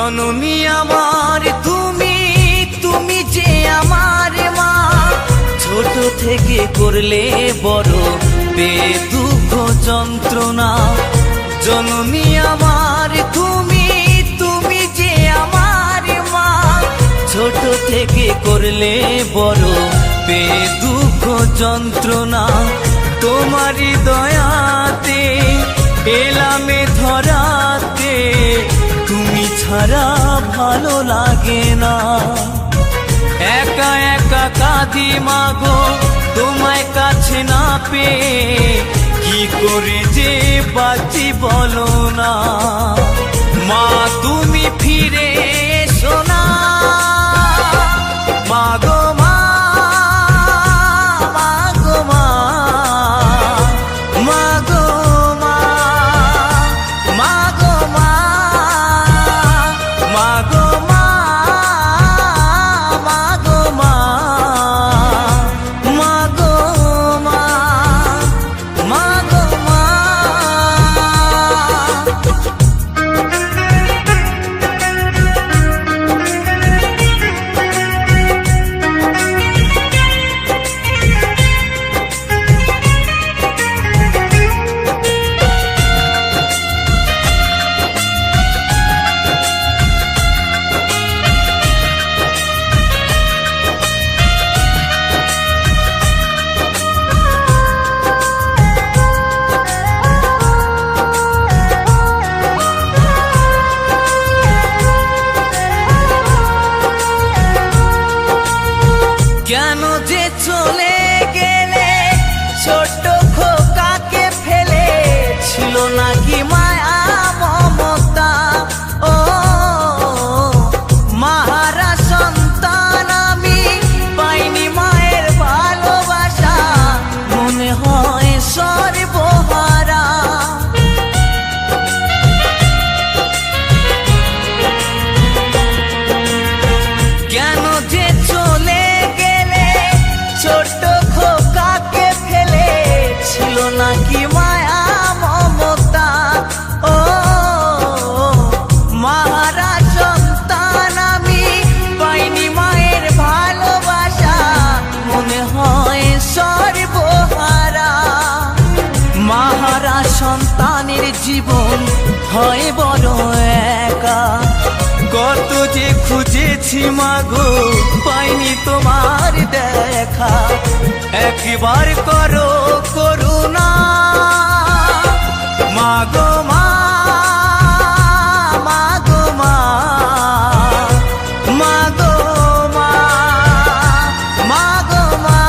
জননী আমার তুমি, তুমি যে আমার মা। ছোট থেকে করলে বড় দুঃখ যন্ত্রণা। জননী আমার তুমি, তুমি যে আমার মা। ছোট থেকে করলে বড় দুঃখ যন্ত্রণা। তোমারই দয়াতে এলামে ধরাতে, তুমি ছাড়া ভালো লাগে না। একা একা কাঁদি মাগো তোমায় কাছে না পেয়ে, কি করে যে বাঁচি বলো না। মা তুমি ফিরে এসো না মাগো মা, মাগো মা, মাগো মা, মাগো মা, মাগো মা, মাগো মা, মাগো মা, মাগো মা। কেন যে চলে গেলে ছোট খোকাকে ফেলে, ছিল নাকি মায়া মমতা। ও মাহারা সন্তান আমি, পাইনি মায়ের ভালোবাসা, মনে হয় সর্বহারা। কেন যে চলে ছোট খোকাকে ফেলে, ছিল নাকি মায়া মমতা। ও মাহারা সন্তান আমি, পাইনি মায়ের ভালোবাসা, মনে হয় সর্বহারা। মাহারা সন্তানের জীবন হয় বড় একা, কত যে খুঁজেছি মাগো পাইনি তোমার দেখা। একবার করো করুণা মাগো মা, মাগো মা, মাগো মা, মাগো মা,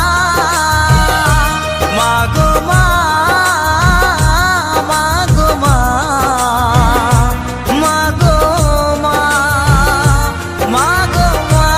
মাগো মা, মাগো মা, মাগো মা, মাগো মা।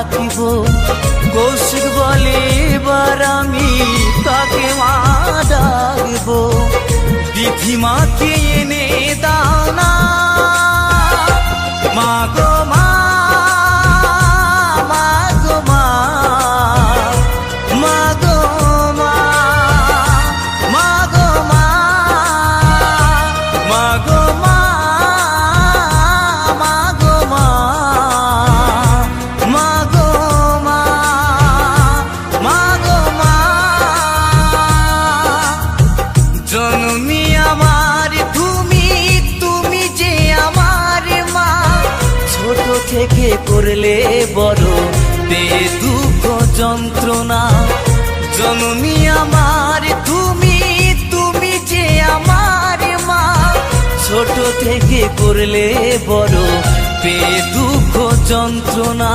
রাখিব। কৌশিক বলে এবার আমি তাকে মা ডাকব। বিধিমাকে এনে দাও না মা গো মা, মা গো মা, মা গো মা, মা গো মা, মা গো মা, মা গো মা, মা গো মা, মা গো মা। জননী আমার তুমি, তুমি যে আমার মা। ছোট থেকে করলে বড় বে দুঃখ যন্ত্রণা। জননী আমার তুমি, তুমি যে আমার মা। ছোট থেকে করলে বড় বে দুঃখ যন্ত্রণা।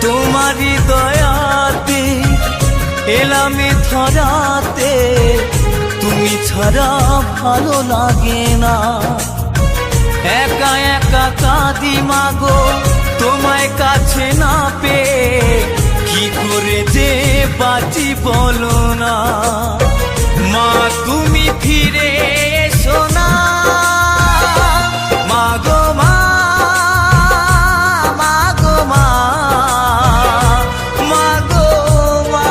তোমারই দয়াতে এলাম এ ধরাতে, তুমি ছাড়া ভালো লাগে না। একা একা কাঁদি মাগো তোমায় কাছে না পেয়ে, কি করে যে বাঁচি বলো না। মা তুমি ফিরে এসো না মা গো মা, মা গো মা, মা গো মা,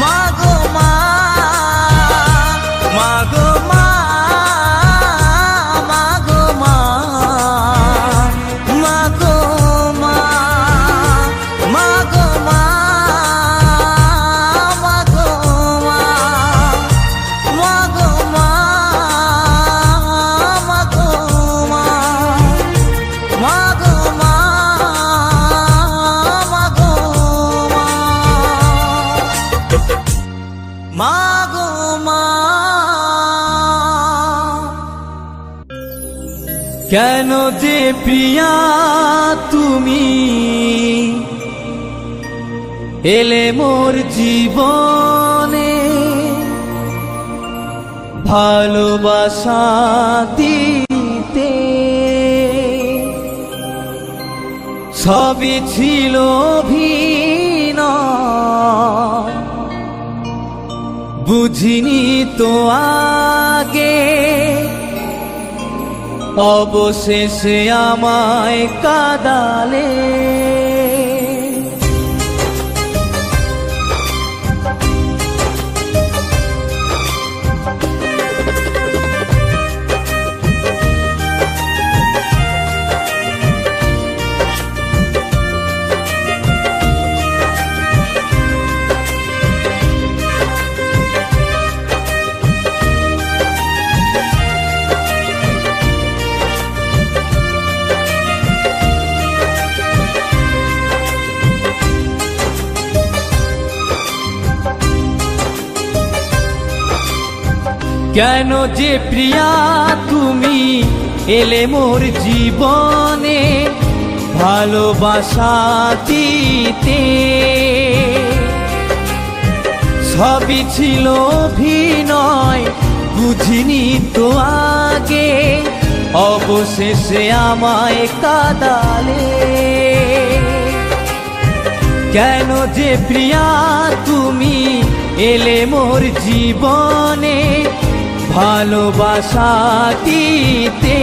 মা গো মা, মা গো মা, মা গো মা, মা গো মা, মা গো মা, মা গো মা, মা গো মা, মা গো মা, মা গো মা, মা গো মা, মা গো মা। কেন যে প্রিয়া তুমি এলে মোর জীবনে, ভালোবাসা দিতে সবই ছিল অভিনয়। বুঝিনি তো আগে অবশেষে আমায় কাঁদালে। কেন যে প্রিয়া তুমি এলে মোর জীবনে, ভালোবাসা দিতে সবই ছিল অভিনয়। বুঝিনি তো আগে অবশেষে আমায় কাঁদালে। কেন যে প্রিয়া তুমি এলে মোর জীবনে, ভালোবাসা দিতে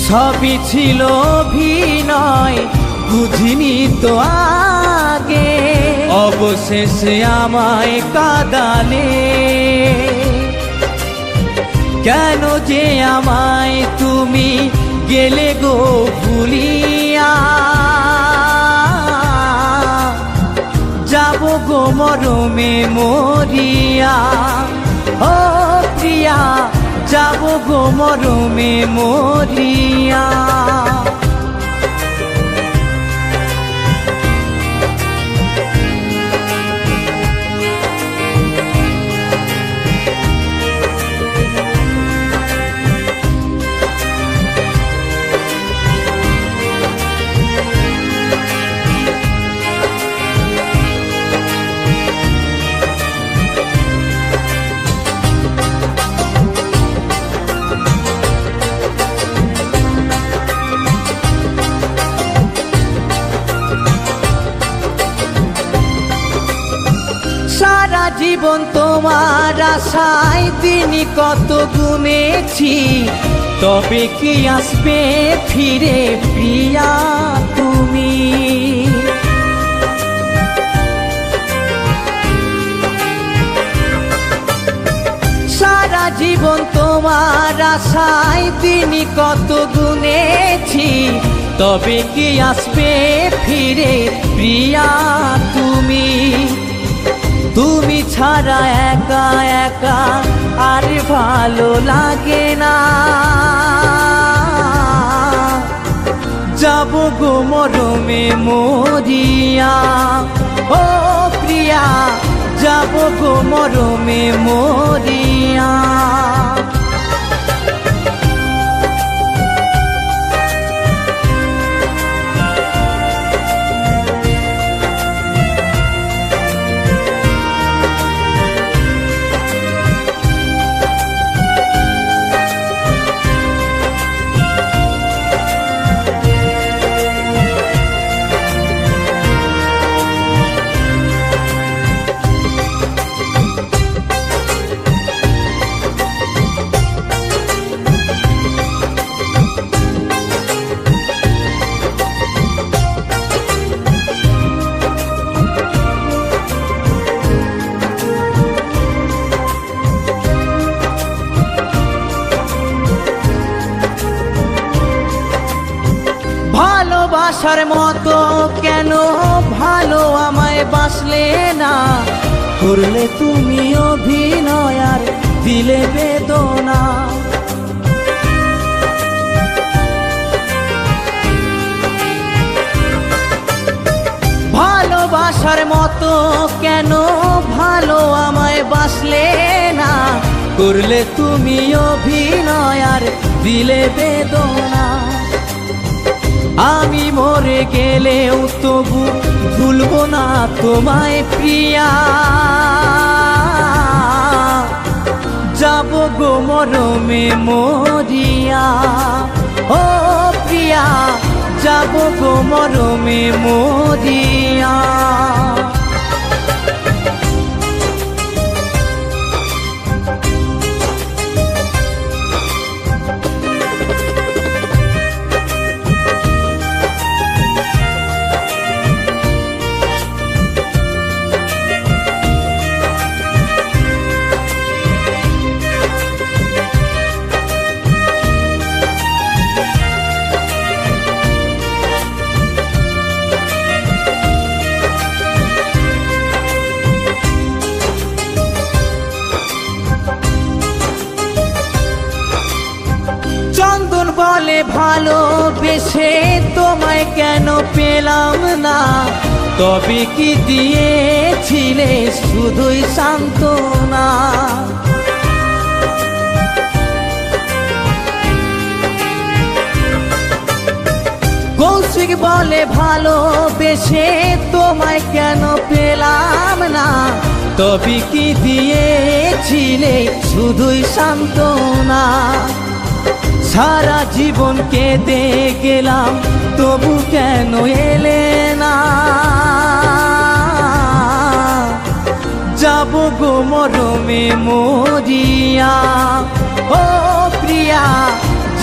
সবই ছিল অভিনয়। বুঝিনি তো আগে অবশেষে আমায় কাঁদালে। কেন যে আমায় তুমি গেলে গো ভুলিয়া, যাব গো মরমে মরিয়া। ও প্রিয়া যাব গো মরমে মরিয়া। জীবন তোমার আশায় দিন কত গুনেছি, তবে কি আসবে ফিরে প্রিয়া তুমি? সারা জীবন তোমার আশায় দিন কত গুনেছি, তবে কি আসবে ফিরে প্রিয়া তুমি? তুমি ছাড়া একা একা আর ভালো লাগে না, যাব গো মরমে মরিয়া। ও প্রিয়া, যাব গো মরমে মরিয়া। ভালোবাসার মতো কেন ভালো আমায় বাসলে না, করলে তুমি অভিনয় আর দিলে বেদনা। ভালোবাসার মতো কেন ভালো আমায় বাসলে না, করলে তুমি অভিনয় আর দিলে বেদনা। আমি মরে গেলেও তবু ভুলবো না তোমায় প্রিয়া, যাব গো মরমে মরিয়া। ও প্রিয়া, যাব গো মরমে মরিয়া। চন্দন বলে ভালোবেসে তোমায় কেন পেলাম না, তবে কি দিয়েছিলে শুধুই সান্ত্বনা। কৌশিক বলে ভালোবেসে তোমায় কেন পেলাম না, তবে কি দিয়েছিলে শুধুই সান্ত্বনা। সারা জীবন কেঁদে গেলাম তবু কেন এলে না, যাব গো মরমে মরিয়া। ও প্রিয়া,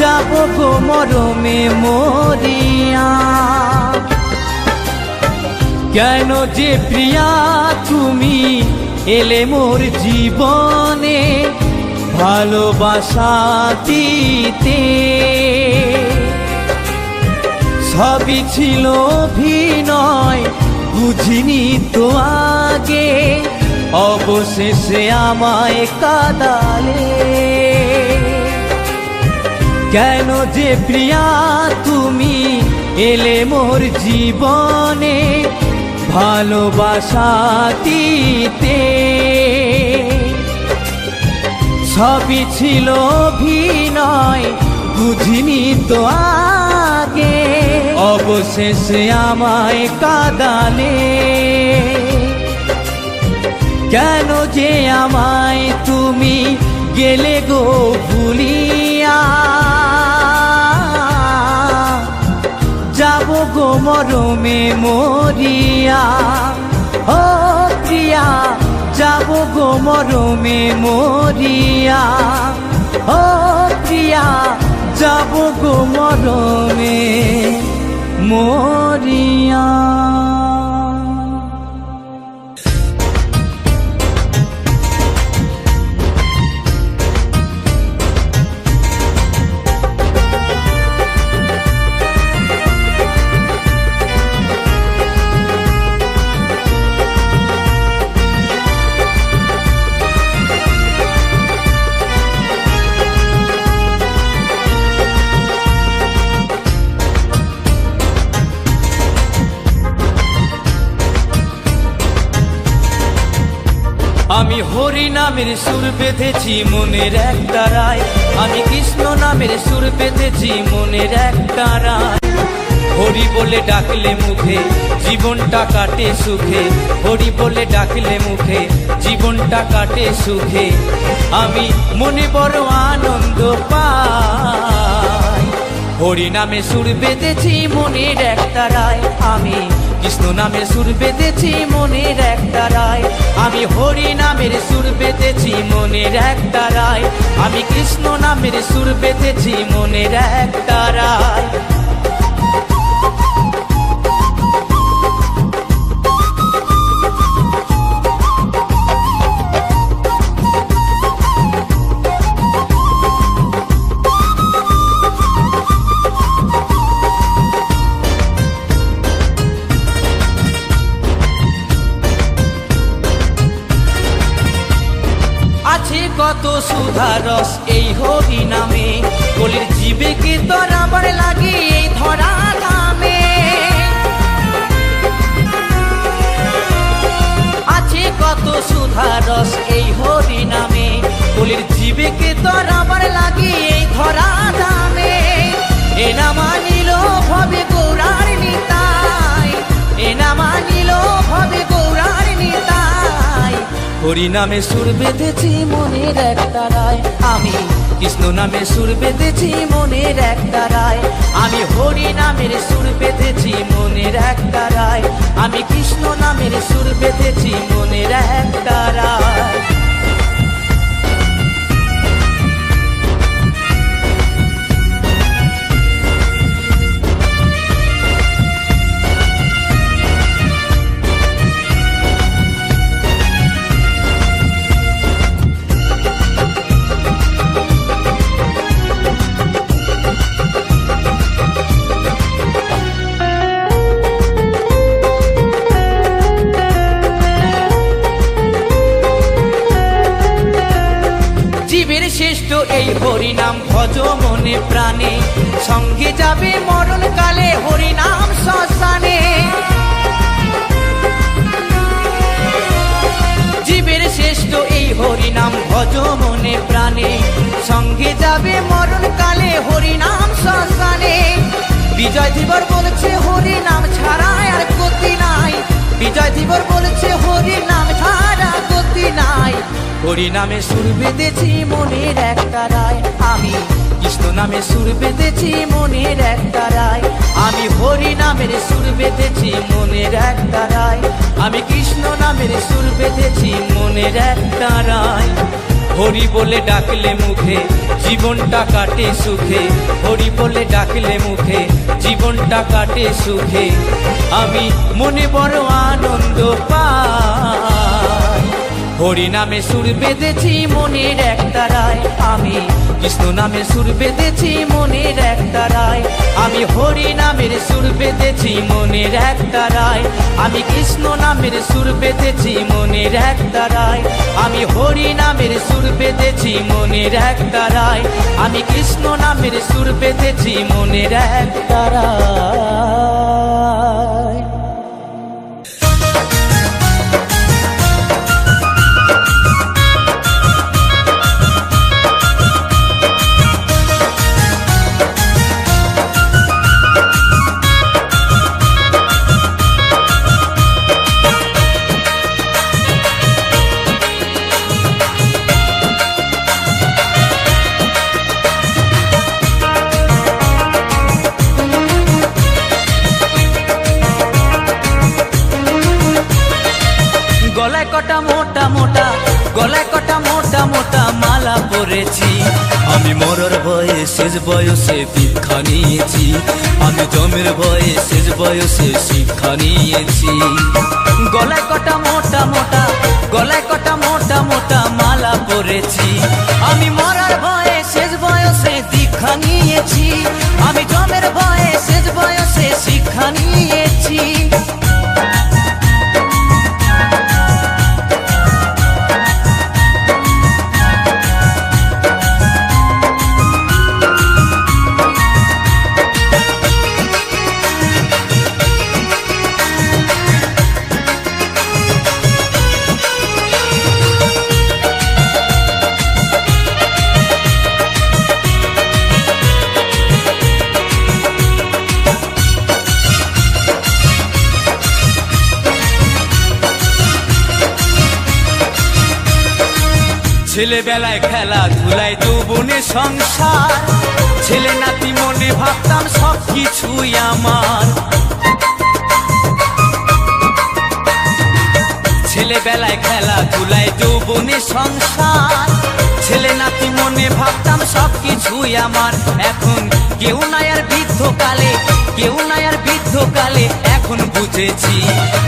যাব গো মরমে মরিয়া। কেন যে প্রিয়া তুমি এলে মোর জীবনে ভালোবাসা দিতে, সবই ছিল অভিনয় বুঝিনি তো আগে, অবশেষে আমায় কাঁদালে। কেন যে প্রিয়া তুমি এলে মোর জীবনে ভালোবাসা দিতে, সবই ছিল অভিনয় বুঝিনি তো আগে, অবশেষে আমায় কাঁদালে। কেন যে আমায় তুমি গেলে গো ভুলিয়া, যাব গো মরমে মরিয়া। ও প্রিয়া, যাব গো মরমে মরিয়া, ও প্রিয়া যাব গো মরমে মরিয়া। আমি হরি নামের সুর বেঁধেছি মনের এক তারায়, আমি কৃষ্ণ নামের সুর বেঁধেছি মনের এক তারায়। হরি বলে ডাকলে মুখে জীবনটা কাটে সুখে, হরি বলে ডাকলে মুখে জীবনটা কাটে সুখে। আমি মনে বড় আনন্দ পাই, হরি নামে সুর বেঁধেছি মনের এক তারায়। আমি কৃষ্ণ নামের সুর বেঁধেছি মনের এক তারায়, আমি হরি নামের সুর বেঁধেছি মনের এক তারায়, আমি কৃষ্ণ নামের সুর বেঁধেছি মনের এক তারায়। কত সুধারস এই হরি নামে, কলির জীবে কি তোর আবার লাগে এই ধরা ধামে। আছে কত সুধারস এই হরি নামে, কলির জীবে কি তোর আবার লাগে এই ধরা ধামে। এ না মানিল ভবে গৌরার নিতাই, এ না মানিল ভবে গৌরার নিতাই। হরি নামে সুর বেঁধেছি মনের এক তারায়, আমি কৃষ্ণ নামে সুর বেঁধেছি মনের এক তারায়, আমি হরি নামের সুর বেঁধেছি মনের এক তারায়, আমি কৃষ্ণ নামের সুর বেঁধেছি মনের এক তারায়। জীবের শ্রেষ্ঠ এই হরি নাম ভজ মনে প্রাণে, সঙ্গে যাবে মরণ কালে হরি নাম শ্মশানে। জীবের শ্রেষ্ঠ এই হরি নাম ভজ মনে প্রাণে, সঙ্গে যাবে মরণ কালে হরি নাম শ্মশানে। বিজয় ধীবর বলছে হরি নাম ছাড়া আর গতি নাই, বিজয় ধীবর বলছে হরি নাম ছাড়া গতি নাই। হরি নামে সুর বেঁধেছি মনের এক তারায়, আমি কৃষ্ণ নামে সুর বেঁধেছি মনের এক তারায়, আমি হরি নামের সুর বেঁধেছি মনের এক তারায়, আমি কৃষ্ণ নামের সুর বেঁধেছি মনের এক তারায়। হরি বলে ডাকলে মুখে জীবনটা কাটে সুখে, হরি বলে ডাকলে মুখে জীবনটা কাটে সুখে। আমি মনে বড় আনন্দ পাই, হরি নামে সুর বেঁধেছি মনের এক তারায়, আমি কৃষ্ণ নামে সুর বেঁধেছি মনের এক তারায়, আমি হরি নামের সুর বেঁধেছি মনের এক তারায়, আমি কৃষ্ণ নামের সুর বেঁধেছি মনের এক তারায়, আমি হরি নামের সুর বেঁধেছি মনের এক তারায়, আমি কৃষ্ণ নামের সুর বেঁধেছি মনের এক তারায়। আমি মরার ভয়ে শেষ বয়সে দীক্ষা নিয়েছি, আমি জমের ভয়ে শেষ বয়সে শিক্ষা নিয়েছি। গলায় কটা মোটা মোটা, গলায় কটা মোটা মোটা মালা পরেছি। আমি মরার ভয়ে শেষ বয়সে দীক্ষা নিয়েছি, আমি জমের ভয়ে শেষ বয়সে শিক্ষা নিয়েছি। ছেলেবেলায় খেলাধুলায় যৌবনে সংসার, ছেলে নাতি মনে ভাবতাম সব কিছুই আমার। ছেলেবেলায় খেলাধুলায় যৌবনে সংসার, ছেলে নাতি মনে ভাবতাম সব কিছুই আমার। এখন কেউ নাই আর বৃদ্ধকালে, কেউ নাই আর বৃদ্ধকালে, এখন বুঝেছি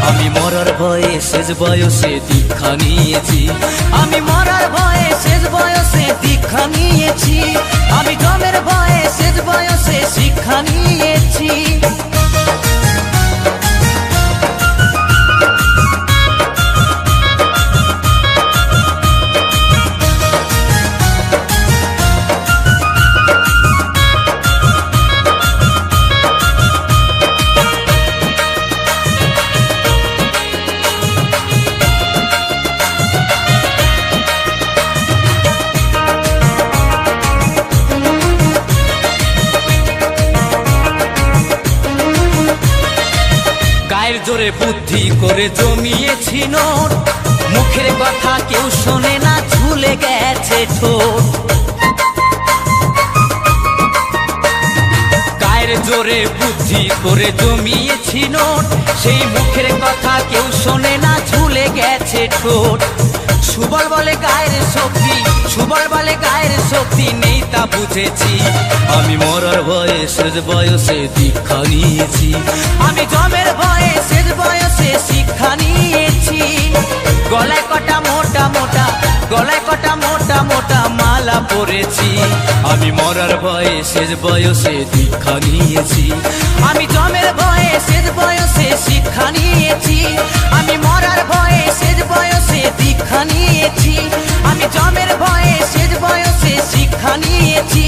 আমি মরার ভয়ে শেষ বয়সে দীক্ষা নিয়েছি, আমি মরার ভয়ে শেষ বয়সে দীক্ষা নিয়েছি, আমি জমের ভয়ে শেষ বয়সে শিক্ষা নিয়েছি। গায়ের জোরে বুদ্ধি করে জমিয়েছি নোট, মুখের কথা কেউ শোনে না, ঝুলে গেছে ঠোঁট। গায়ের জোরে বুদ্ধি করে জমিয়েছি নোট, সেই মুখের কথা কেউ শোনে না, ঝুলে গেছে ঠোঁট। সুবল বলে গায়ের শক্তি, সুবল বলে গায়ের শক্তি নেই তা বুঝেছি। আমি মরার ভয়ে শেষ বয়সে দীক্ষা নিয়েছি, আমি জমের ভয়ে শেষ বয়সে শিক্ষা নিয়েছি। গলায় কটা মোটা মোটা, গলায় কটা মোটা মোটা মালা পরেছি। আমি মরার ভয়ে শেষ বয়সে দীক্ষা নিয়েছি, আমি জমের ভয়ে শেষ বয়সে শিক্ষা নিয়েছি, আমি মরার ভয়ে শেষ বয়সে দীক্ষা নিয়েছি, আমি জমের ভয়ে শেষ বয়সে শিক্ষা নিয়েছি,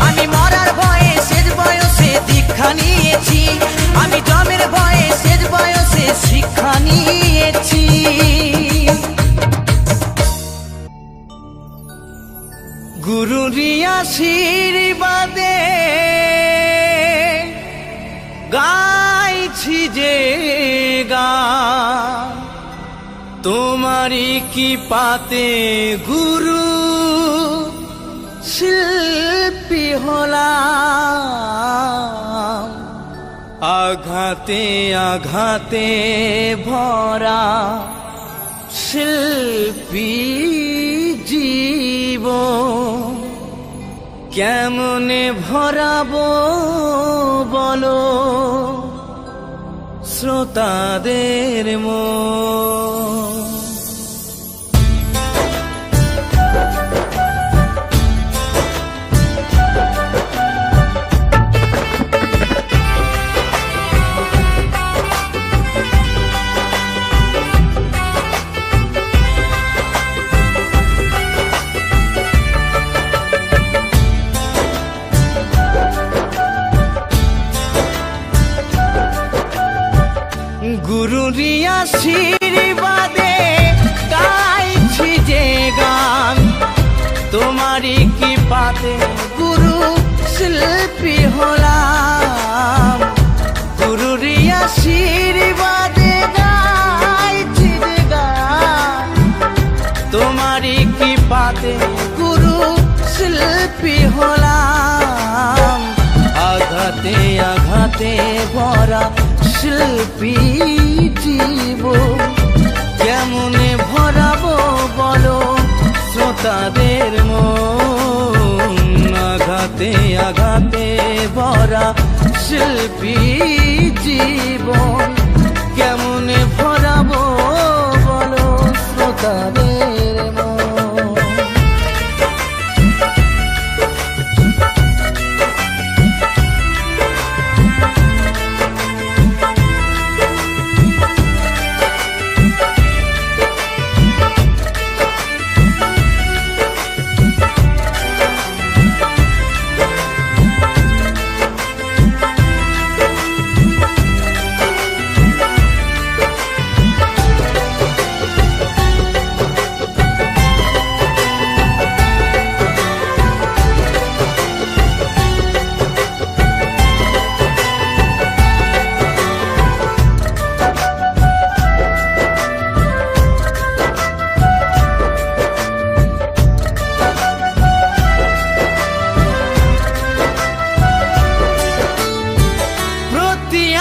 আমি মরার ভয়ে শেষ বয়সে দীক্ষা নিয়েছি, আমি জমের ভয়ে শেষ বয়সে শিক্ষা নিয়েছি। গুরুরি আশীর্বাদে গাইছি যে গান, তোমারি কি পাতে গুরু শিল্পী হলাম। আঘাতে আঘাতে ভরা শিল্পী জীবন, কেমনে ভরাবো বলো শ্রোতাদের মন। গুরুরি আশীর্বাদে গাইছি যে গান, তোমারি কি পাতে গুরু শিল্পী হলাম। গুরুরি আশীর্বাদে গাইছি যে গান, তোমারি কি পাতে গুরু শিল্পী হলাম। আঘাতে আঘাতে ভরা শিল্পী জীবন, কেমনে ভরাবো বলো শ্রোতাদের মন। আঘাতে ভরা শিল্পী জীবন কেমনে ভরাবো বলো শ্রোতাদের মন।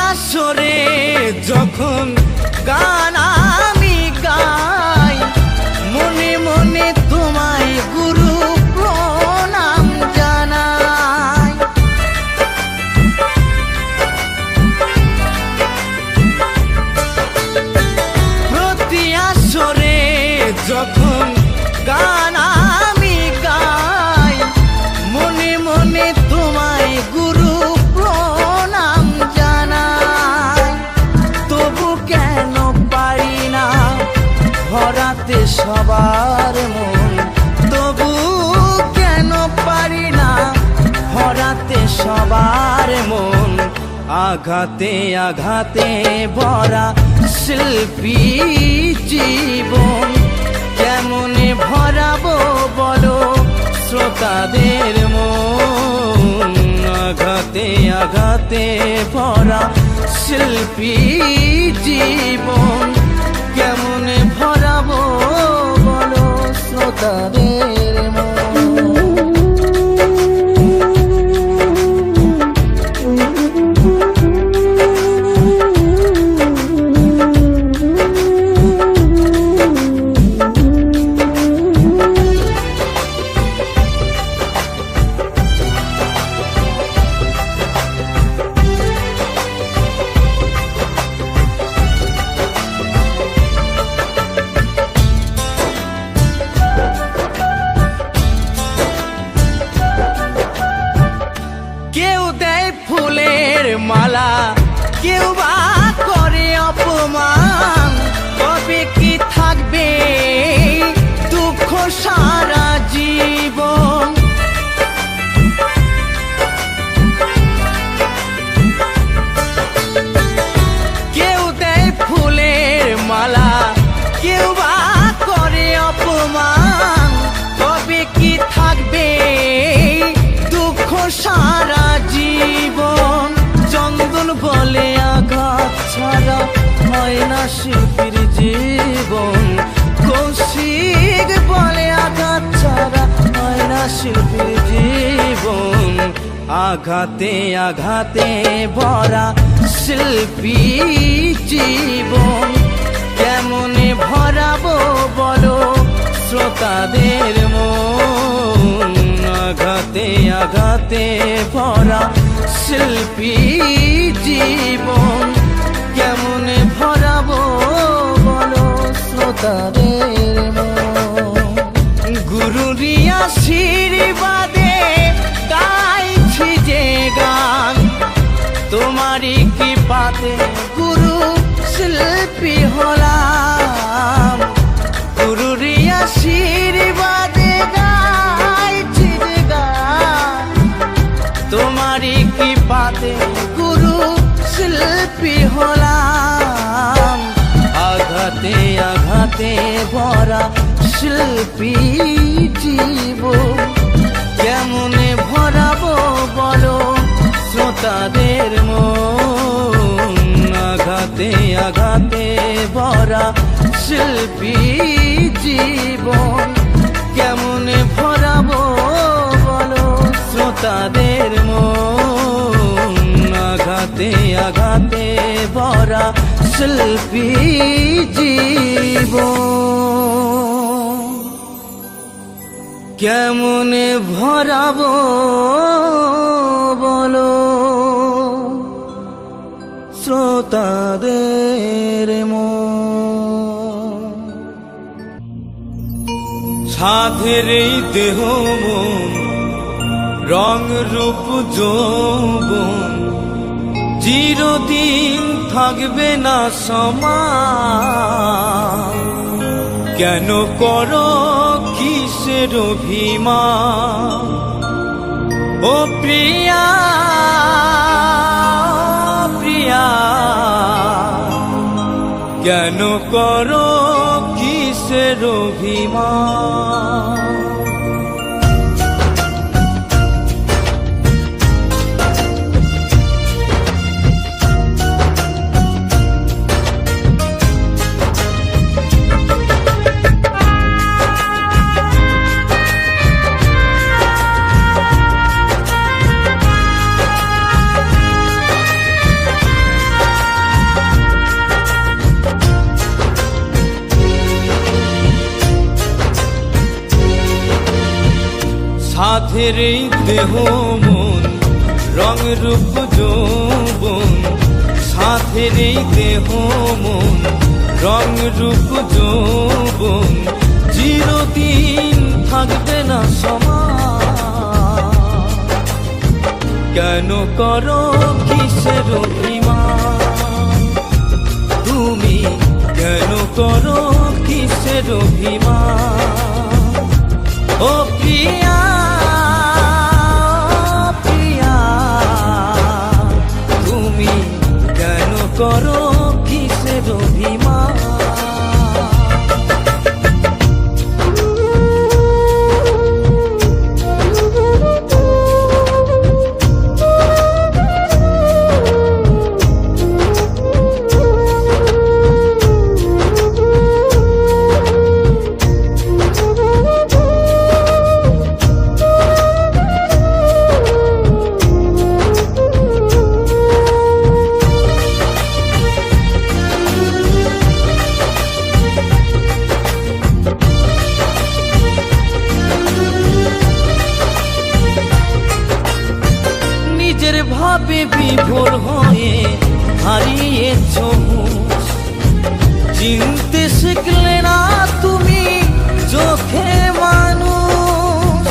আসরে যখন গান আমি গাই মনে মনে তোমায় গুরু প্রণাম জানাই। প্রতি আসরে যখন গান আমি গাই মনে মনে তোমায় গুরু প্রণাম জানাই। তবু কেন পারি না ভরাতে সবার মন, তবু কেন পারি না ভরাতে সবার মন। আঘাতে আঘাতে ভরা শিল্পী জীবন কেমনে ভরাবো বলো শ্রোতাদের মন। আঘাতে আঘাতে ভরা শিল্পী জীবন কেমনে ভরাবো বলো শ্রোতাদের মন। কেউ দেয় ফুলের মালা, কেউ বা করে অপমান, তবে কি থাকবে দুঃখ সারা জীবন। কেউ দেয় ফুলের মালা, কেউ বা করে অপমান, তবে কি থাকবে দুঃখ সারা জীবন। চন্দন বলে আঘাত ছাড়া হয় না শিল্পীর জীবন, কৌশিক বলে আঘাত ছাড়া হয় না শিল্পীর জীবন। আঘাতে আঘাতে ভরা শিল্পী জীবন কেমনে ভরাবো বলো শ্রোতাদের মন। আঘাতে আঘাতে ভরা শিল্পী জীবন কেমনে ভরাবো বলো শ্রোতাদের মন। গুরুরি আশীর্বাদে গাইছি যে গান, তোমারই কৃপাতে গুরু শিল্পী হলাম। গুরুরি আশীর্বাদে গাইছি যে গান, তোমারই কৃপাতে গুরু শিল্পী হলাম। আঘাতে আঘাতে ভরা শিল্পী জীবন কেমনে ভরাবো বলো শ্রোতাদের মন। আঘাতে আঘাতে ভরা শিল্পী জীবন কেমনে ভরাবো বলো শ্রোতাদের মন। আঘাতে আঘাতে ভরা শিল্পী জীবন। কেমনে ভরাবো বলো শ্রোতাদের মন। সাধের এই দেহ মন, রং রূপ যৌবন, চিরদিন থাকবে না সমান। কেন করো কিসের অভিমান ও প্রিয়া প্রিয়া, কেন করো কিসের অভিমান। সাধের এই দেহ মন, রং রূপ যৌবন, সাধের এই দেহ মন, রং রূপ যৌবন, চিরদিন থাকবে না সমান। কেন করো কিসের অভিমান, তুমি কেন করো কিসের অভিমান ও প্রিয়া করো কিসের অভিমান। ভাবে বিভোর হয়ে হারিয়েছ হুঁশ, চিনতে শিখলে না তুমি চোখে মানুষ।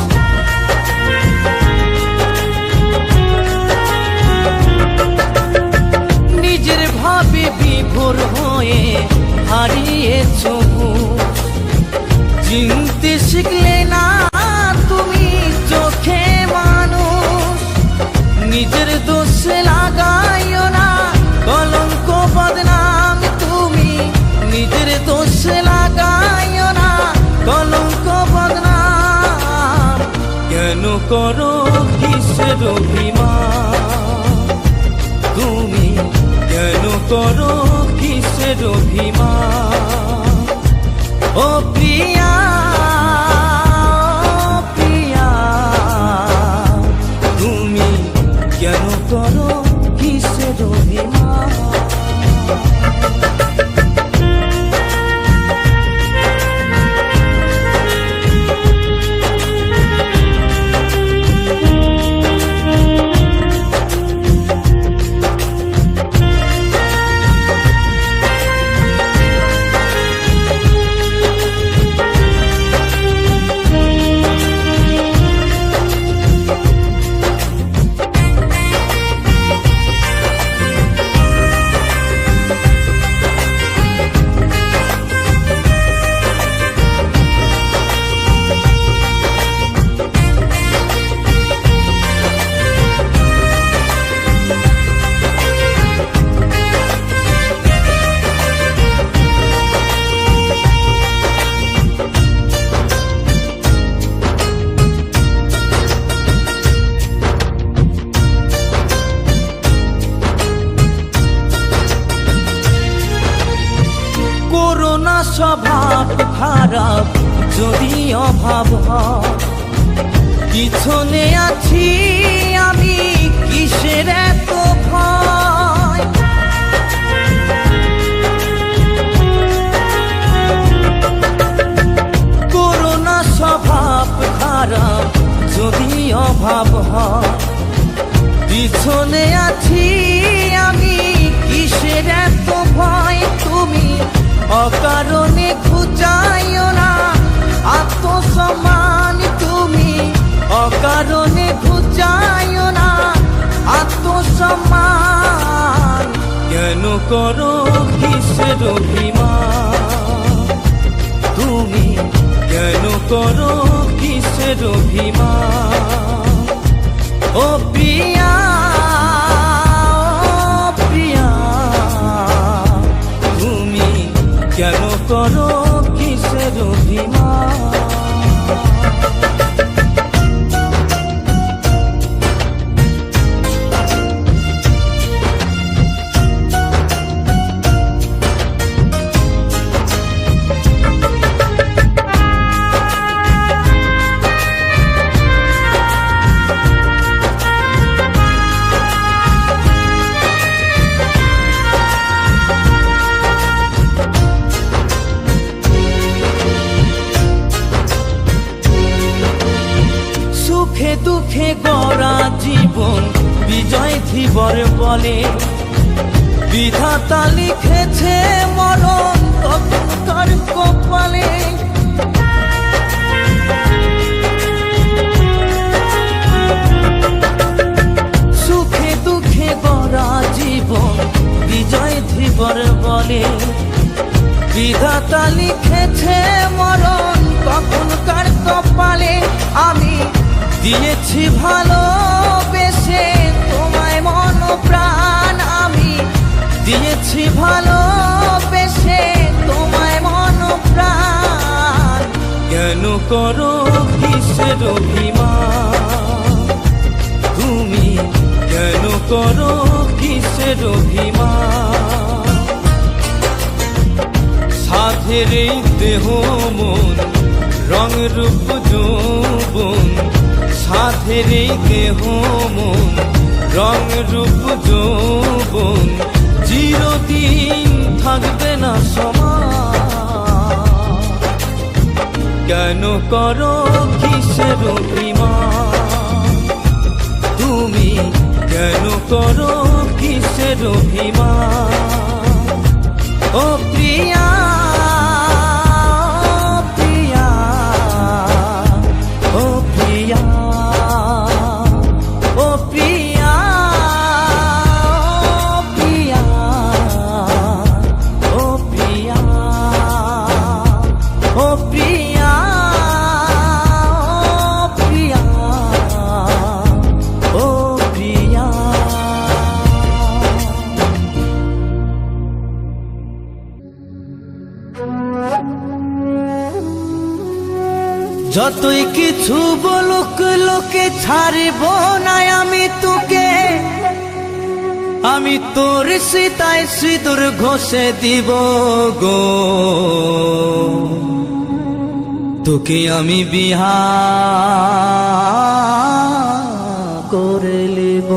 নিজের ভাবে বিভোর হয়ে হারিয়েছ হুঁশ, চিনতে শিখলে না তুমি চোখে মানুষ। নিজের দোষ লাগাইও না কলঙ্ক বদনাম, তুমি নিজের দোষ লাগাইও না কলঙ্ক বদনাম। কেন করো কিসের অভিমান, তুমি কেন করো কিসের অভিমান ও প্রিয়া প্রিয়া, তুমি কেন করো কিসের অভিমান। স্বভাব খারাপ যদি অভাব হয়, পিছনে আছি আমি কিসের এত ভয়। করোনা স্বভাব খারাপ কেন করো কিসের অভিমান, তুমি কেন করো কিসের অভিমান। ও প্রিয়া, ও প্রিয়া, তুমি কেন করো কিসের অভিমান। সুখে দুঃখে গড়া জীবন বিজয় ধীবর বলে, বিধাতা লিখেছে মরণ তখনকার কপালে। সুখে দুঃখে গড়া জীবন বিজয় ধীবর বলে, বিধাতা লিখেছে মরণ তখনকার কপালে। আমি দিয়েছি ভালোবেসে তোমায় মন প্রাণ, আমি দিয়েছি ভালোবেসে তোমায় মন প্রাণ। কেন করো কিসের অভিমান, তুমি কেন করো কিসের অভিমান। সাধের এই দেহ মন রং রূপ যৌবন, সাধের এই দেহ মন রং রূপ যৌবন, চিরদিন থাকবে না সমান। কেন করো কিসের অভিমান, তুমি কেন করো কিসের অভিমান। ও প্রিয়া, যতই কিছু বলুক লোকে ছাড়ব না আমি তোকে, আমি তোর সীতায় সিঁদুর ঘষে দিব গো। তোকে আমি বিহা করে লিব।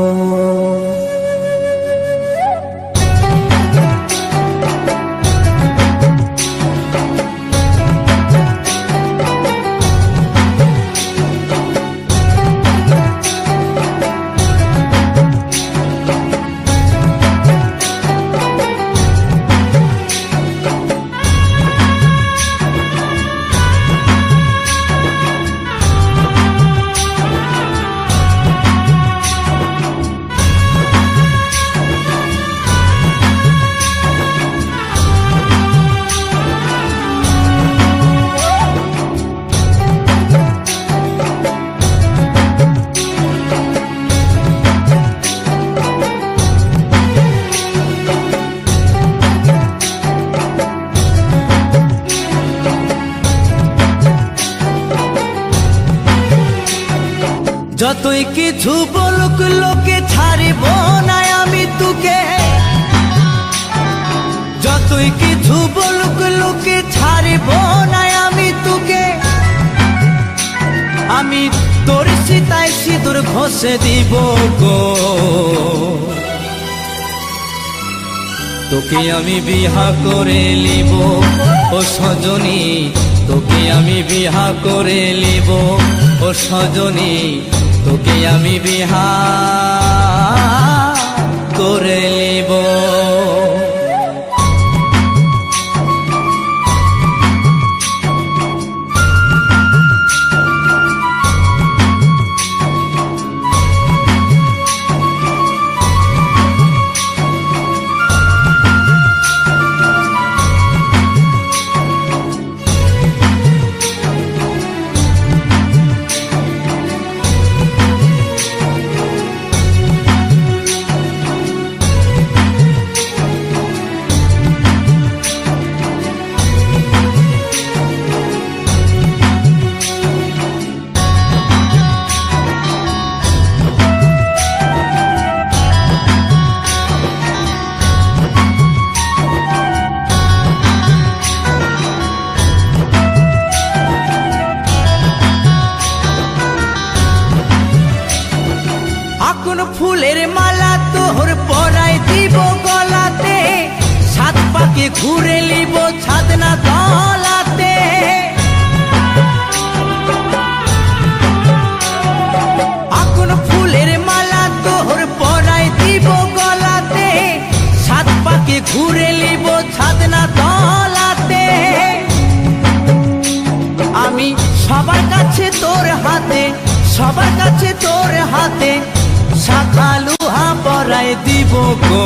যতই কিছু বলুক লোকে ছাড়ব না আমি তোকে, যতই কিছু বলুক লোকে ছাড়ব না আমি তোকে, আমি তোর সীতায় সিঁদুর ঘষে দিব গো। তোকে আমি বিহা করে লিব ও সজনী, তোকে আমি বিহা করে লিব ও সজনী, তোকে আমি বিহা করে লিব। ঘুরে লিব ছাদনা তলাতে, আমি সবার কাছে তোর হাতে, সবার কাছে তোর হাতে শাখা লোহা পরায় দিব গো।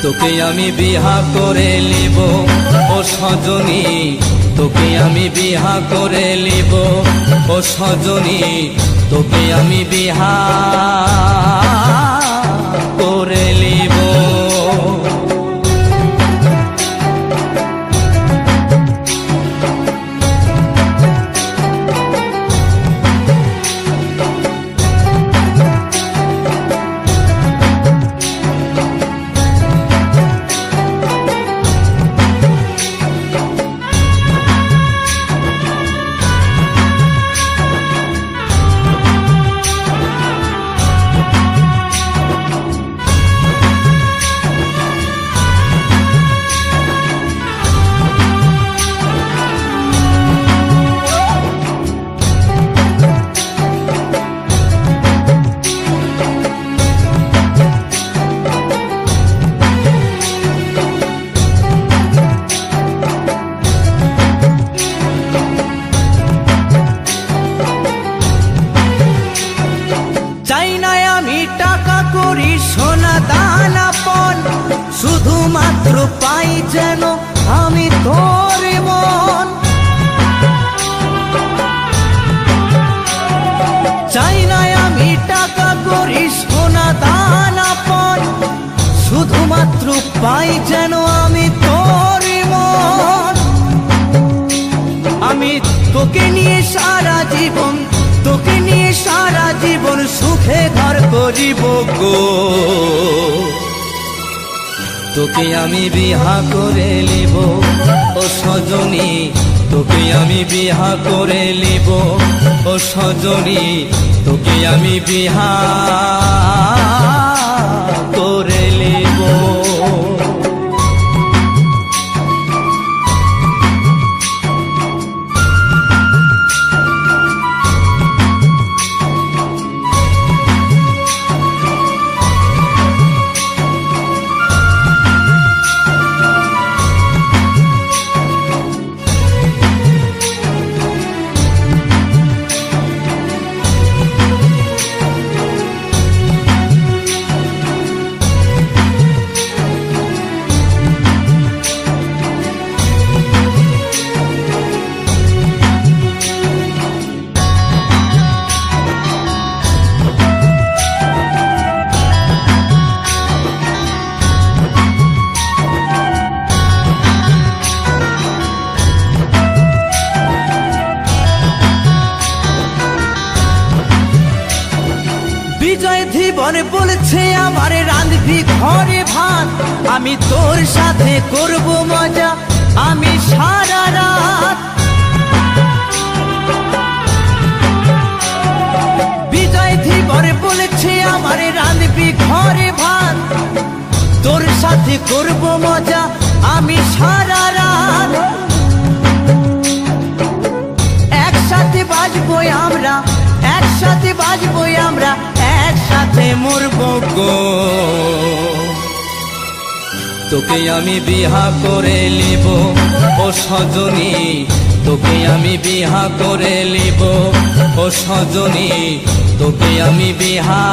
তোকে আমি বিহা করে লিব ও সজনী, তোকে আমি বিহা করে লিব ও সজনী, তোকে আমি বিহা করে লিব। চাই না আমি টাকা করি সোনা দানা পণ, শুধুমাত্র পাই যেন আমি তোর মন। চাই না আমি টাকা করি সোনা দানা পণ, শুধুমাত্র পাই যেন আমি তোর মন। আমি তোকে নিয়ে সারা জীবন, তোকে নিয়ে সারা জীবন সুখে ঘর করিব গো। তোকে আমি বিহা করে লিব ও সজনী, তোকে আমি বিহা করে লিব ও সজনী, তোকে আমি বিহা করে লিব। বিজয় ধীবর বলছে আমার রাঁধবি ঘরে ভাত, আমি তোর সাথে করব মজা আমি সারা রাত। বিজয় ধীবর বলছে আমার রাঁধবি ঘরে ভাত, তোর সাথে করব মজা আমি সারা রাত। একসাথে বাজবো আমরা, একসাথে বাজবো আমরা, একসাথে মরবো গো। তোকে আমি বিহা করে লিব ও সজনী, তোকে আমি বিহা করে লিব ও সজনী, তোকে আমি বিহা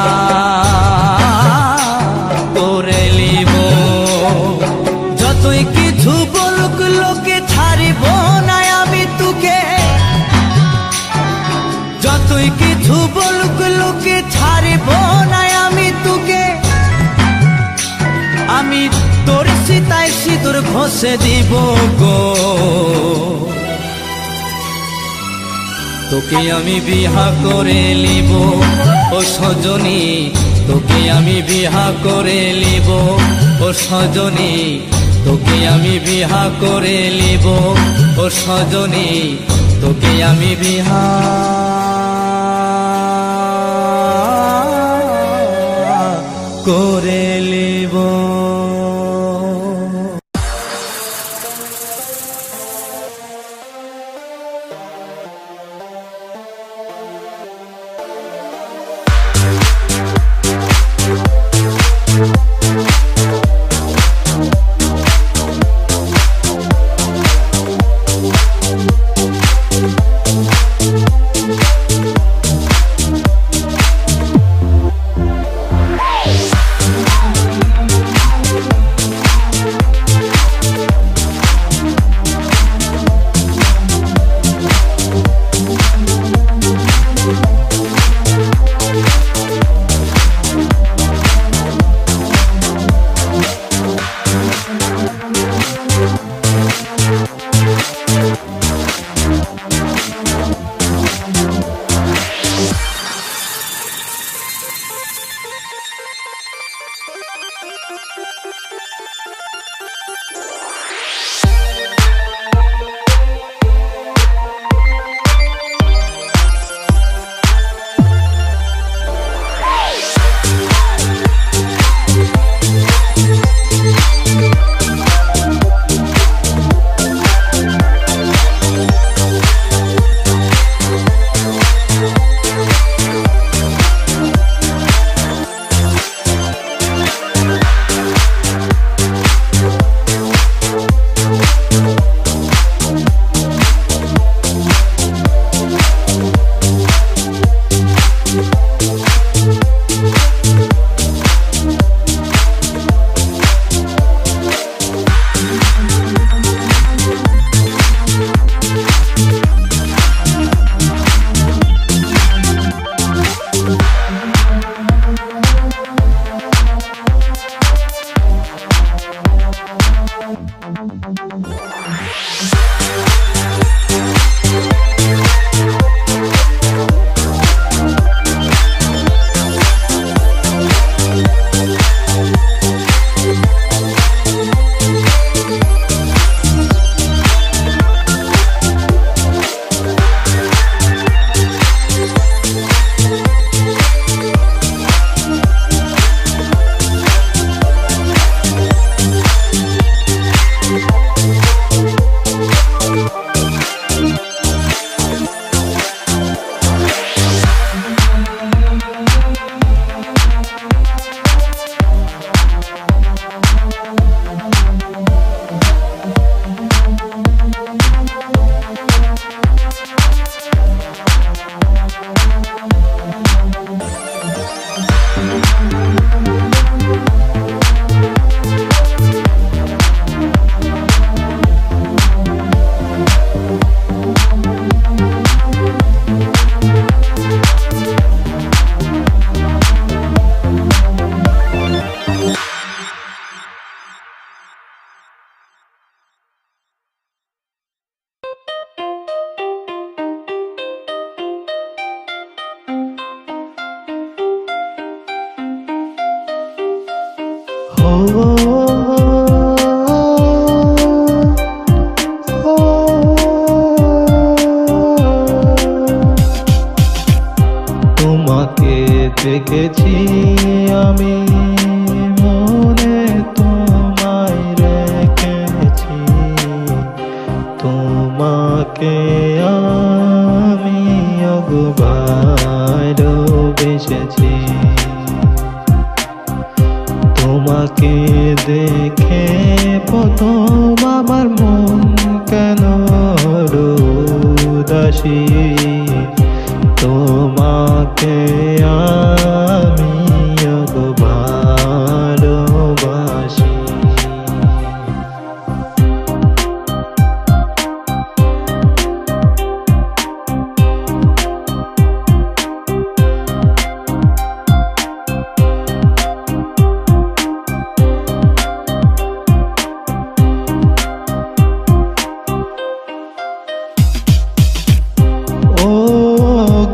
করে লিব। যতই কিছু বলুক লোকে ছাড়িব না আমি তোকে, যতই কিছু বলুক লোকে ছাড়িব না আমি তোকে। আমি তোর সীতায় সিঁদুর ঘষে দিব গো। তোকে আমি বিহা করে লিব ও সজনী, তোকে আমি বিহা করে লিব ও সজনী, তোকে আমি বিহা করে লিব ও সজনী, তোকে আমি বিহা করে লিব। তোমাকে দেখেছি আমি মনে তোমায় রেখেছি, তোমাকে আমি ভালোবেসেছি। তোমাকে দেখে প্রথম আমার মন কেন উদাসী, তোমাকে আমি ভালোবাসি।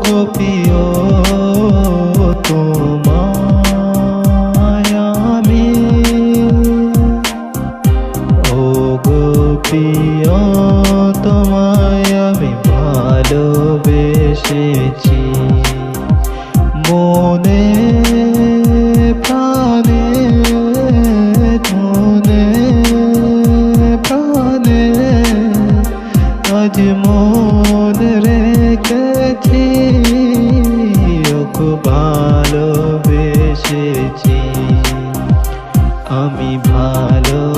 গোপিও তোমায় আমি, ও গোপিও তোমায় আমি ভালোবেসেছি। মনে প্রাণে মনে প্রাণে আজ মন রেখেছি, ওকে ভালোবেসেছি, আমি ভালোবেসেছি।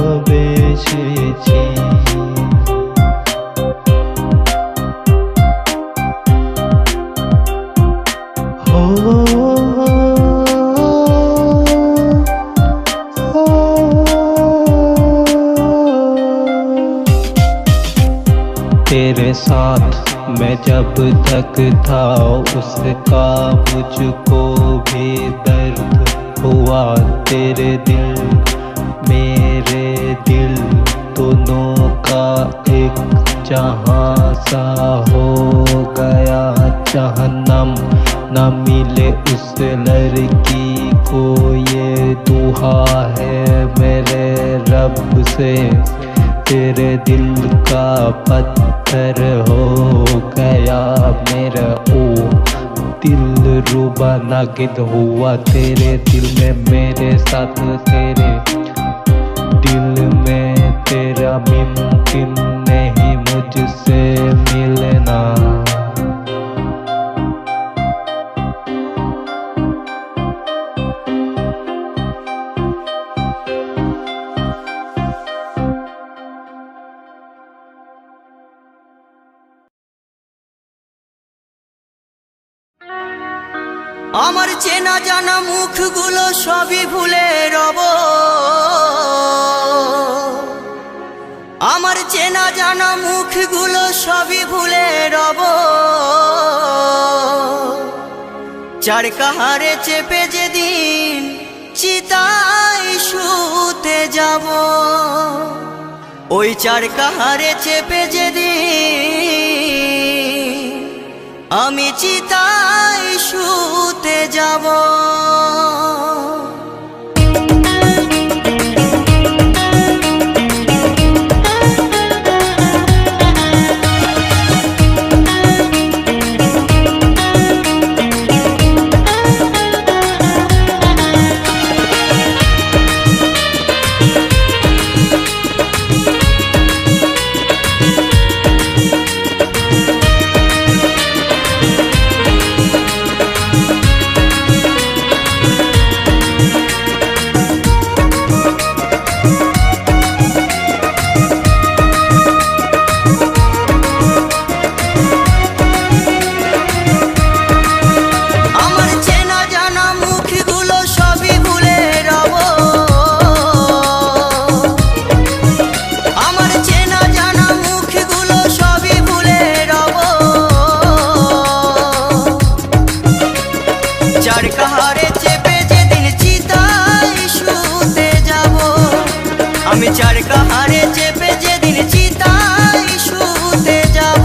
तेरे साथ मैं जब तक था उसका मुझको भी दर्द हुआ। तेरे दिल मेरे दिल दोनों का एक जहां सा हो गया। जहन्नम न मिले उस लड़की को ये दुआ है जब से तेरे दिल का पत्थर हो गया मेरा ओ दिल रुबा नागिद हुआ तेरे दिल में मेरे साथ तेरे दिल में तेरा मुमकिन नहीं मुझसे मिलना। আমার চেনা জানা মুখগুলো সবই ভুলে রব, আমার চেনা জানা মুখগুলো সবই ভুলে রব। চার কাহারে চেপে যেদিন চিতায় শুতে যাব, ওই চার কাহারে চেপে যেদিন আমি চিতায় শুতে যাব। আমি চার কাহারে চেপে যেদিন চিতায় শুতে যাব।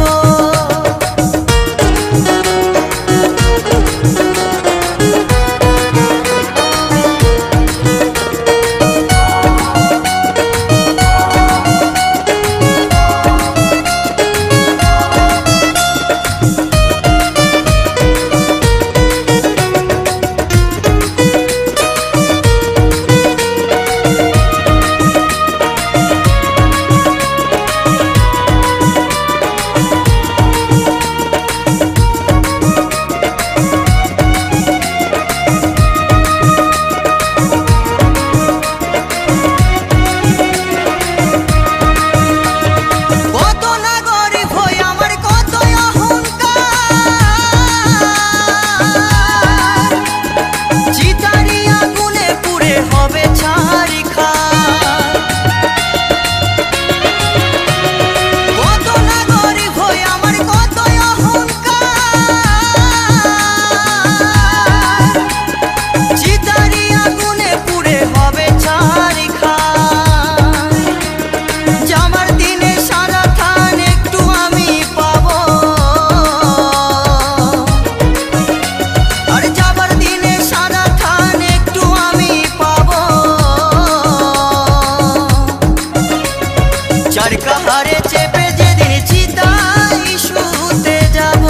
চার কাহারে চেপে যেদিন চিতায় শুতে যাব,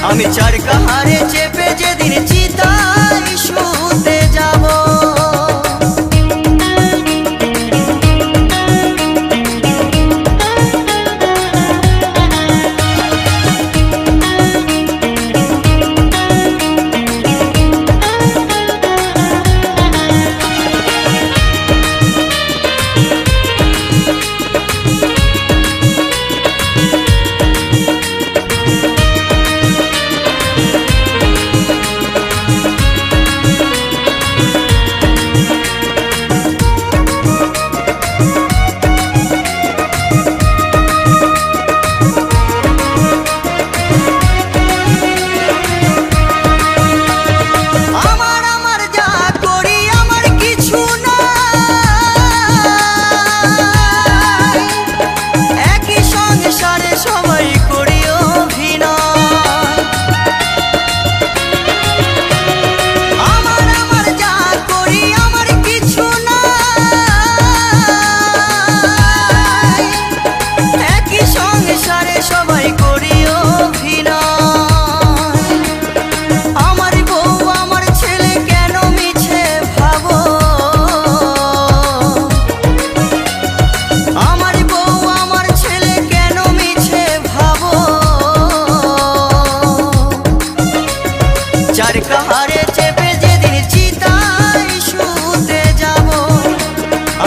আমি চার কাহারে চেপে যেদিন চিতায় শুতে যাব।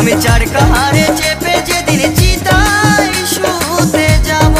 আমি চার কাহারে চেপে যেদিন চিতায় শুতে যাব।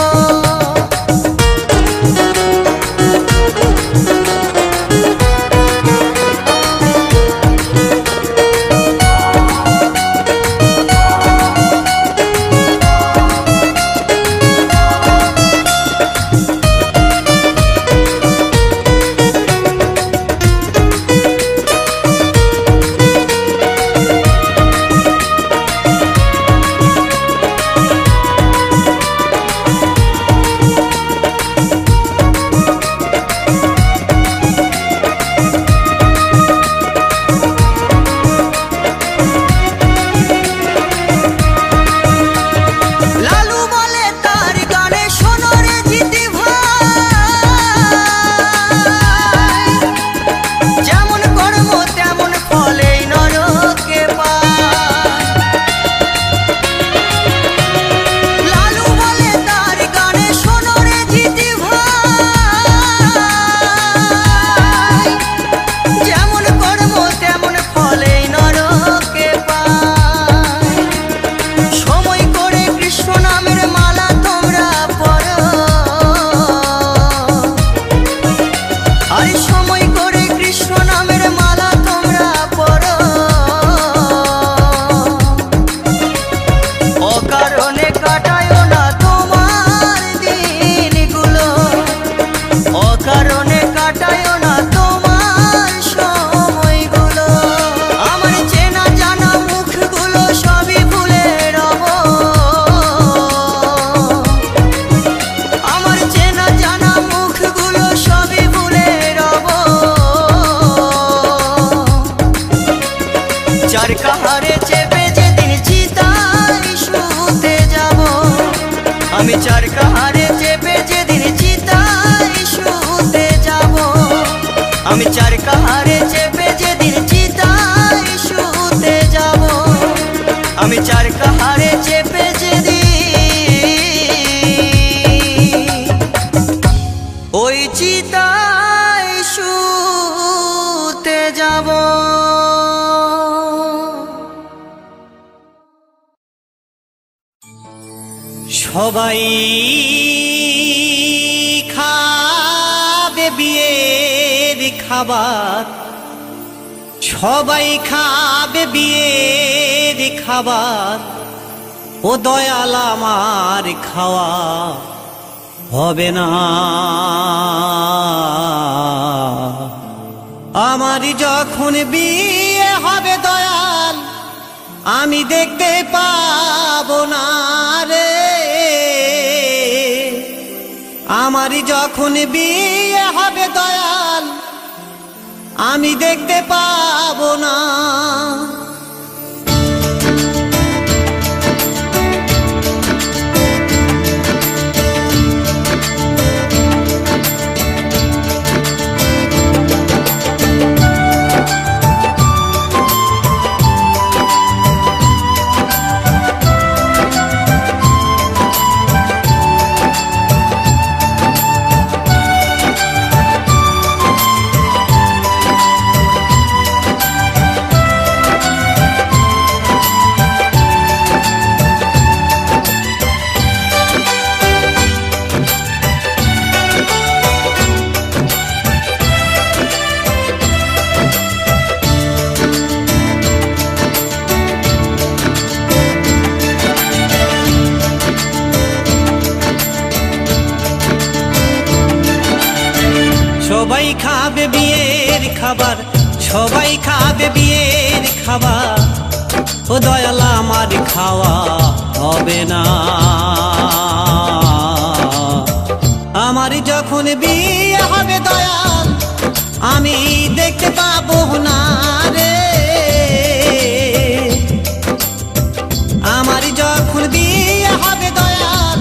চার কাহারে চেপে যেদিন চিতায় শুতে যাব। আমি চার কাহারে চেপে যেদিন চিতায় শুতে যাব। আমি চার কাহারে চেপে যেদিন চিতায় শুতে যাব। আমি চার কাহারে চেপে যেদিন ওই চিতায় শুতে যাব। সবাই খাবে বিয়ের খাবার, সবাই খাবে বিয়ের খাবার, ও দয়াল আমার খাওয়া হবে না। আমার যখন বিয়ে হবে দয়াল আমি দেখতে পাবো না রে। আমার যখন বিয়ে হবে দয়াল আমি দেখতে পাবো না। সবাই খাবে বিয়ের খাবার, সবাই খাবে বিয়ের খাবার, ও দয়াল আমার খাওয়া হবে না। আমার যখন বিয়ে হবে দয়াল আমি দেখতে পাবো না রে। আমার যখন বিয়ে হবে দয়াল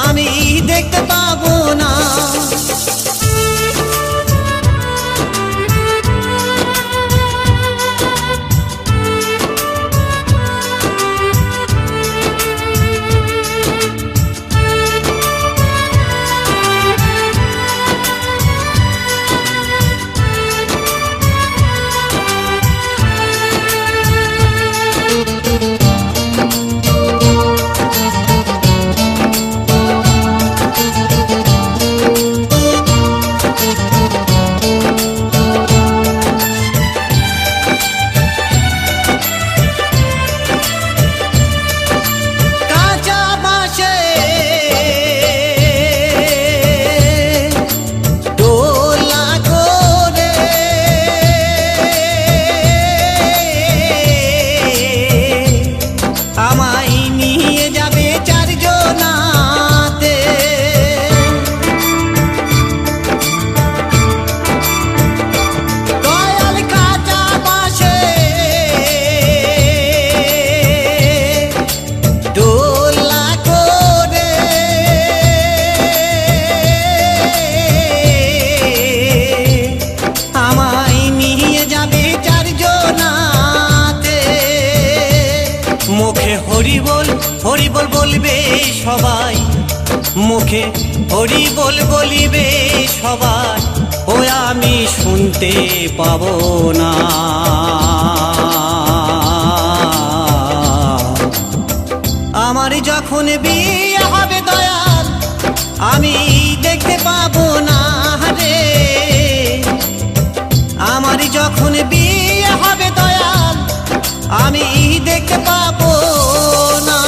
আমি দেখতে পাবো না। মুখে হরি বল বলবে সবাই, মুখে হরি বল বলিবে সবাই, ও আমি শুনতে পাবো না। আমার যখন বিয়ে হবে দয়াল, আমি দেখতে পাবো না রে। আমার যখন বিয়ে হবে দয়াল, আমি দেখতে পাবো না।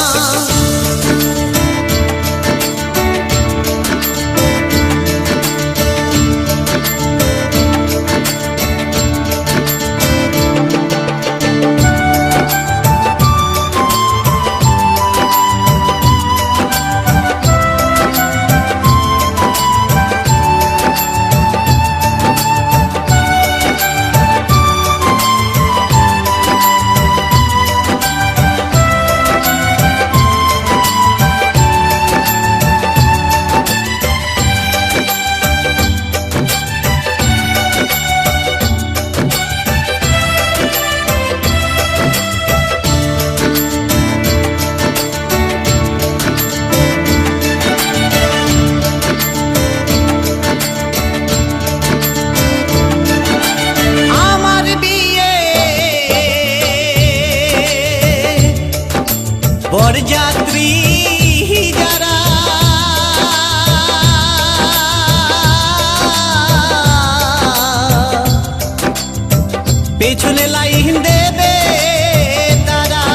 বরযাত্রী যারা পেছনে লাইন দেবে তারা,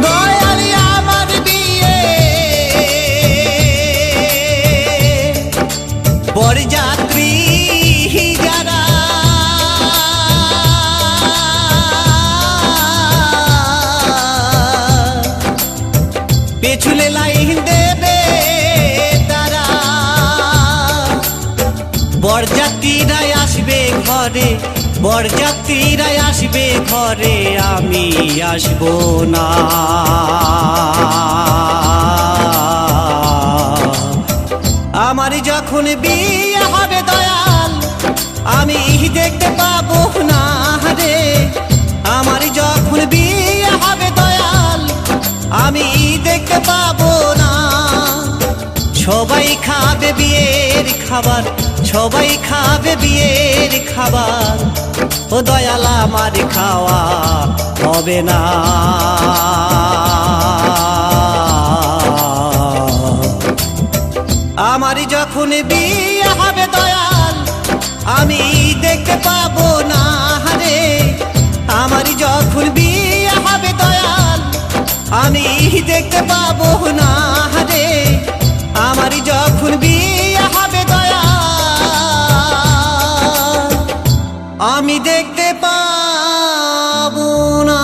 দয়ালি আমার বিয়ে বরযাত্রী যারা পেছনে লাইন দেবে তারা, বরযাত্রীরাই আসবে ঘরে, বরযাত্রীরাই আসবে ঘরে, আমি আসবো না। আমার যখন বিয়ে হবে দয়াল, আমি দেখতে পাবো না রে। আমার যখন বিয়ে হবে দয়াল, আমি দেখতে পাবো না। সবাই খাবে বিয়ের খাবার, সবাই খাবে বিয়ের খাবার, ও দয়াল আমার খাওয়া হবে না। আমার যখন বিয়ে হবে দয়াল, আমি দেখতে পাবো না রে। আমার যখন বিয়ে হবে দয়াল, আমি দেখতে পাবো না রে। আমার যখন বিয়ে হবে দয়াল, আমি দেখতে পাবো না।